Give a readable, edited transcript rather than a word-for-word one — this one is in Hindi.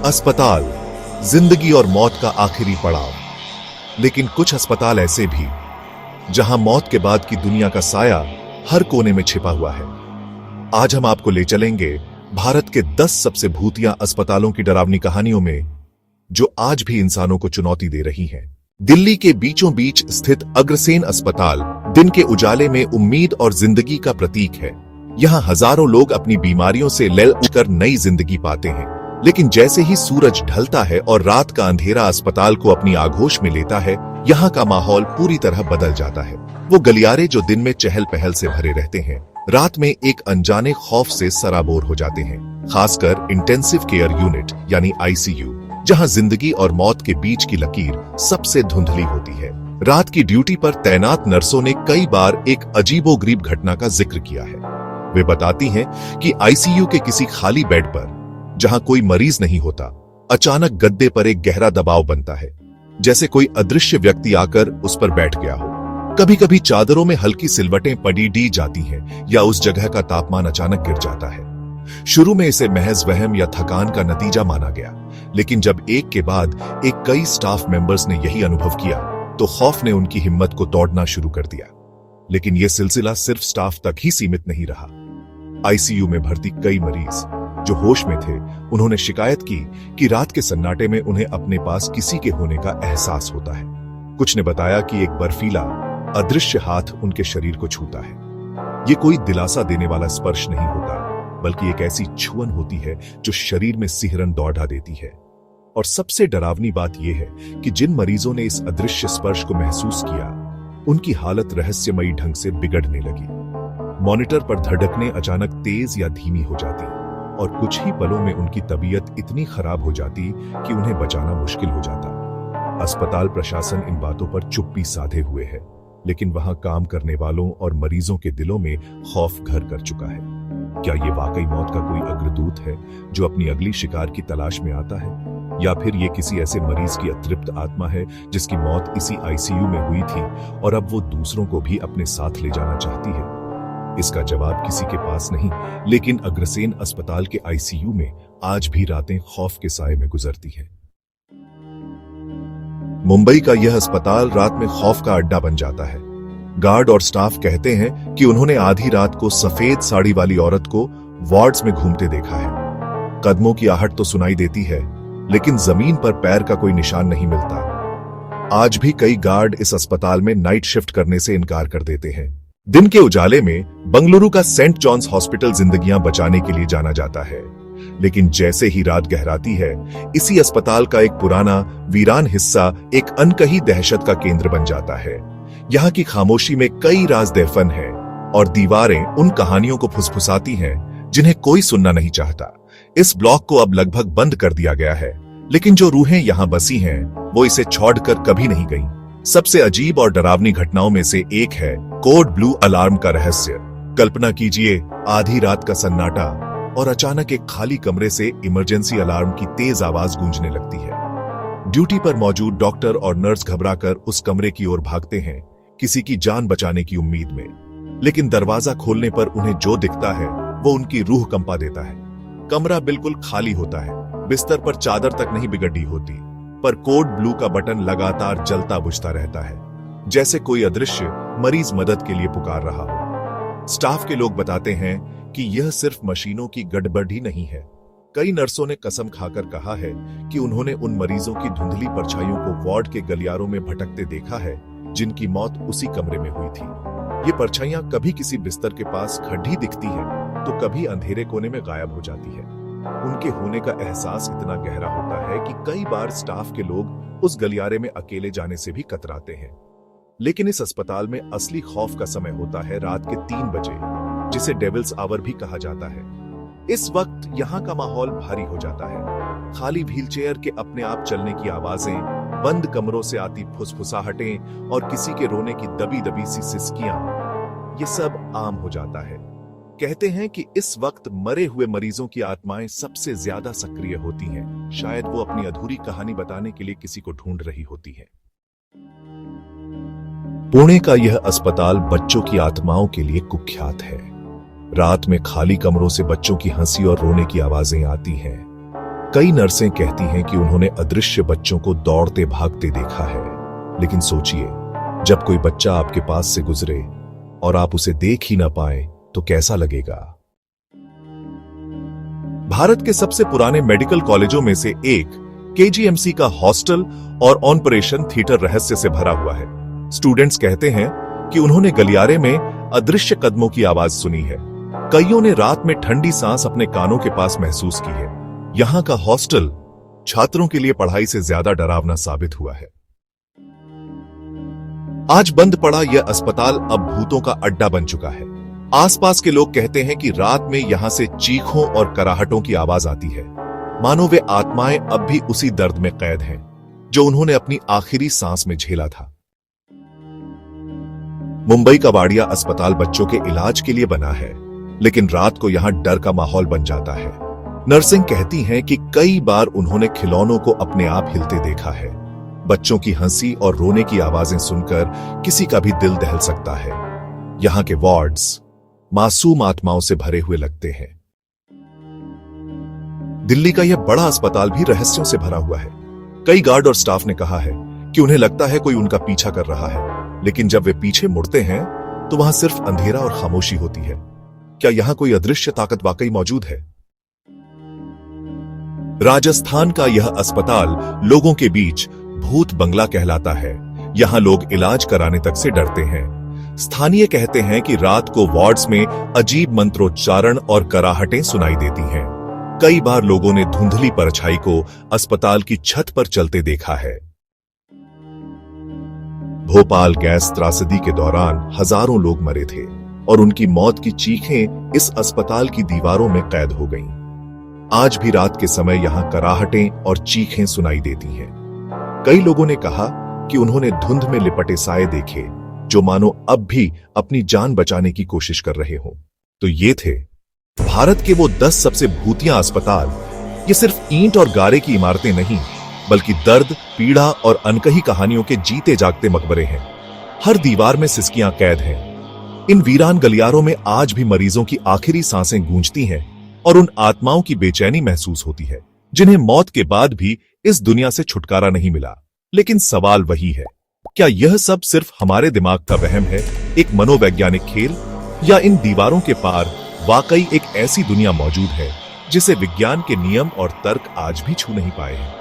अस्पताल, जिंदगी और मौत का आखिरी पड़ाव। लेकिन कुछ अस्पताल ऐसे भी जहां मौत के बाद की दुनिया का साया हर कोने में छिपा हुआ है। आज हम आपको ले चलेंगे भारत के 10 सबसे भूतिया अस्पतालों की डरावनी कहानियों में, जो आज भी इंसानों को चुनौती दे रही हैं। दिल्ली के बीचों बीच स्थित अग्रसेन अस्पताल दिन के उजाले में उम्मीद और जिंदगी का प्रतीक है। यहाँ हजारों लोग अपनी बीमारियों से लड़कर नई जिंदगी पाते हैं। लेकिन जैसे ही सूरज ढलता है और रात का अंधेरा अस्पताल को अपनी आगोश में लेता है, यहाँ का माहौल पूरी तरह बदल जाता है। वो गलियारे जो दिन में चहल पहल से भरे रहते हैं, रात में एक अनजाने खौफ से सराबोर हो जाते हैं। खासकर इंटेंसिव केयर यूनिट यानी आईसीयू, जहाँ जिंदगी और मौत के बीच की लकीर सबसे धुंधली होती है। रात की ड्यूटी पर तैनात नर्सों ने कई बार एक अजीबोगरीब घटना का जिक्र किया है। वे बताती हैं कि आईसीयू के किसी खाली बेड पर, जहां कोई मरीज नहीं होता, अचानक गद्दे पर एक गहरा दबाव बनता है, जैसे कोई अदृश्य व्यक्ति आकर उस पर बैठ गया हो। कभी कभी चादरों में हल्की सिलवटें पड़ी जाती हैं या उस जगह का तापमान अचानक गिर जाता है। शुरू में इसे महज वहम या थकान का नतीजा माना गया, लेकिन जब एक के बाद एक कई स्टाफ मेंबर्स ने यही अनुभव किया, तो खौफ ने उनकी हिम्मत को तोड़ना शुरू कर दिया। लेकिन यह सिलसिला सिर्फ स्टाफ तक ही सीमित नहीं रहा। आईसीयू में भर्ती कई मरीज जो होश में थे, उन्होंने शिकायत की कि रात के सन्नाटे में उन्हें अपने पास किसी के होने का एहसास होता है। कुछ ने बताया कि एक बर्फीला, अदृश्य हाथ उनके शरीर को छूता है। ये कोई दिलासा देने वाला स्पर्श नहीं होता, बल्कि एक ऐसी छुअन होती है जो शरीर में सिहरन दौड़ा देती है। और सबसे डरावनी बात यह है कि जिन मरीजों ने इस अदृश्य स्पर्श को महसूस किया, उनकी हालत रहस्यमयी ढंग से बिगड़ने लगी। मॉनिटर पर धड़कनें अचानक तेज या धीमी हो जाती और कुछ ही पलों में उनकी तबीयत इतनी खराब हो जाती कि उन्हें बचाना मुश्किल हो जाता। अस्पताल प्रशासन इन बातों पर चुप्पी साधे हुए है, लेकिन वहां काम करने वालों और मरीजों के दिलों में खौफ घर कर चुका है। क्या ये वाकई मौत का कोई अग्रदूत है जो अपनी अगली शिकार की तलाश में आता है, या फिर ये किसी ऐसे मरीज की अतृप्त आत्मा है जिसकी मौत इसी आईसीयू में हुई थी और अब वो दूसरों को भी अपने साथ ले जाना चाहती है? इसका जवाब किसी के पास नहीं, लेकिन अग्रसेन अस्पताल के आईसीयू में आज भी रातें खौफ के साए में गुजरती हैं। मुंबई का यह अस्पताल रात में खौफ का अड्डा बन जाता है। गार्ड और स्टाफ कहते हैं कि उन्होंने आधी रात को सफेद साड़ी वाली औरत को वार्ड्स में घूमते देखा है। कदमों की आहट तो सुनाई देती है, लेकिन जमीन पर पैर का कोई निशान नहीं मिलता। आज भी कई गार्ड इस अस्पताल में नाइट शिफ्ट करने से इनकार कर देते हैं। दिन के उजाले में बंगलुरु का सेंट जॉन्स हॉस्पिटल जिंदगियां बचाने के लिए जाना जाता है, लेकिन जैसे ही रात गहराती है, इसी अस्पताल का एक पुराना वीरान हिस्सा एक अनकही दहशत का केंद्र बन जाता है। यहाँ की खामोशी में कई राज दफन हैं और दीवारें उन कहानियों को फुसफुसाती हैं जिन्हें कोई सुनना नहीं चाहता। इस ब्लॉक को अब लगभग बंद कर दिया गया है, लेकिन जो रूहें यहाँ बसी हैं, वो इसे छोड़कर कभी नहीं गईं। सबसे अजीब और डरावनी घटनाओं में से एक है कोड ब्लू अलार्म का रहस्य। कल्पना कीजिए, आधी रात का सन्नाटा और अचानक एक खाली कमरे से इमरजेंसी अलार्म की तेज आवाज गूंजने लगती है। ड्यूटी पर मौजूद डॉक्टर और नर्स घबराकर उस कमरे की ओर भागते हैं, किसी की जान बचाने की उम्मीद में। लेकिन दरवाजा खोलने पर उन्हें जो दिखता है वो उनकी रूह कंपा देता है। कमरा बिल्कुल खाली होता है, बिस्तर पर चादर तक नहीं बिगड़ी होती, पर कोड ब्लू का बटन लगातार जलता बुझता रहता है, जैसे कोई अदृश्य मरीज मदद के लिए पुकार रहा हो। स्टाफ के लोग बताते हैं कि यह सिर्फ मशीनों की गड़बड़ी नहीं है। कई नर्सों ने कसम खाकर कहा है कि उन्होंने उन मरीजों की धुंधली परछाइयों को वार्ड के गलियारों में भटकते देखा है, जिनकी मौत उसी कमरे में हुई थी। ये परछाइयां कभी किसी बिस्तर के पास खड़ी दिखती हैं, तो कभी अंधेरे कोने में गायब हो जाती है। उनके होने का एहसास इतना गहरा होता है कि कई बार स्टाफ के लोग उस गलियारे में अकेले जाने से भी कतराते हैं। लेकिन इस अस्पताल में असली खौफ का समय होता है रात के 3 बजे, जिसे डेविल्स आवर भी कहा जाता है। इस वक्त यहाँ का माहौल भारी हो जाता है। खाली व्हीलचेयर के अपने आप चलने की आवाजें, बंद कमरों से आती फुसफुसाहटें और किसी के रोने की दबी दबी सी सिसकियां, ये सब आम हो जाता है। कहते हैं कि इस वक्त मरे हुए मरीजों की आत्माएं सबसे ज्यादा सक्रिय होती हैं। शायद वो अपनी अधूरी कहानी बताने के लिए किसी को ढूंढ रही होती हैं। पुणे का यह अस्पताल बच्चों की आत्माओं के लिए कुख्यात है। रात में खाली कमरों से बच्चों की हंसी और रोने की आवाजें आती हैं। कई नर्सें कहती हैं कि उन्होंने अदृश्य बच्चों को दौड़ते भागते देखा है। लेकिन सोचिए, जब कोई बच्चा आपके पास से गुजरे और आप उसे देख ही ना पाए तो कैसा लगेगा। भारत के सबसे पुराने मेडिकल कॉलेजों में से एक केजीएमसी का हॉस्टल और ऑपरेशन थिएटर रहस्य से भरा हुआ है। स्टूडेंट्स कहते हैं कि उन्होंने गलियारे में अदृश्य कदमों की आवाज सुनी है। कईयों ने रात में ठंडी सांस अपने कानों के पास महसूस की है। यहां का हॉस्टल छात्रों के लिए पढ़ाई से ज्यादा डरावना साबित हुआ है। आज बंद पड़ा यह अस्पताल अब भूतों का अड्डा बन चुका है। आसपास के लोग कहते हैं कि रात में यहां से चीखों और कराहटों की आवाज आती है, मानो वे आत्माएं अब भी उसी दर्द में कैद हैं जो उन्होंने अपनी आखिरी सांस में झेला था। मुंबई का वाडिया अस्पताल बच्चों के इलाज के लिए बना है, लेकिन रात को यहां डर का माहौल बन जाता है। नर्सिंग कहती हैं कि कई बार उन्होंने खिलौनों को अपने आप हिलते देखा है। बच्चों की हंसी और रोने की आवाजें सुनकर किसी का भी दिल दहल सकता है। यहां के वार्ड्स मासूम आत्माओं से भरे हुए लगते हैं। दिल्ली का यह बड़ा अस्पताल भी रहस्यों से भरा हुआ है। कई गार्ड और स्टाफ ने कहा है कि उन्हें लगता है कोई उनका पीछा कर रहा है, लेकिन जब वे पीछे मुड़ते हैं तो वहां सिर्फ अंधेरा और खामोशी होती है। क्या यहां कोई अदृश्य ताकत वाकई मौजूद है? राजस्थान का यह अस्पताल लोगों के बीच भूत बंगला कहलाता है। यहां लोग इलाज कराने तक से डरते हैं। स्थानीय कहते हैं कि रात को वार्ड्स में अजीब मंत्रोच्चारण और कराहटें सुनाई देती हैं। कई बार लोगों ने धुंधली परछाई को अस्पताल की छत पर चलते देखा है। भोपाल गैस त्रासदी के दौरान हजारों लोग मरे थे और उनकी मौत की चीखें इस अस्पताल की दीवारों में कैद हो गईं। आज भी रात के समय यहां कराहटें और चीखें सुनाई देती हैं। कई लोगों ने कहा कि उन्होंने धुंध में लिपटे साए देखे जो मानो अब भी अपनी जान बचाने की कोशिश कर रहे हों। तो ये थे भारत के वो 10 सबसे भूतिया अस्पताल। ये सिर्फ ईंट और गारे की इमारतें नहीं, बल्कि दर्द, पीड़ा और अनकही कहानियों के जीते जागते मकबरे हैं। हर दीवार में सिसकियां कैद हैं। इन वीरान गलियारों में आज भी मरीजों की आखिरी सांसें गूंजती हैं और उन आत्माओं की बेचैनी महसूस होती है जिन्हें मौत के बाद भी इस दुनिया से छुटकारा नहीं मिला। लेकिन सवाल वही है, क्या यह सब सिर्फ हमारे दिमाग का वहम है, एक मनोवैज्ञानिक खेल, या इन दीवारों के पार वाकई एक ऐसी दुनिया मौजूद है जिसे विज्ञान के नियम और तर्क आज भी छू नहीं पाए हैं?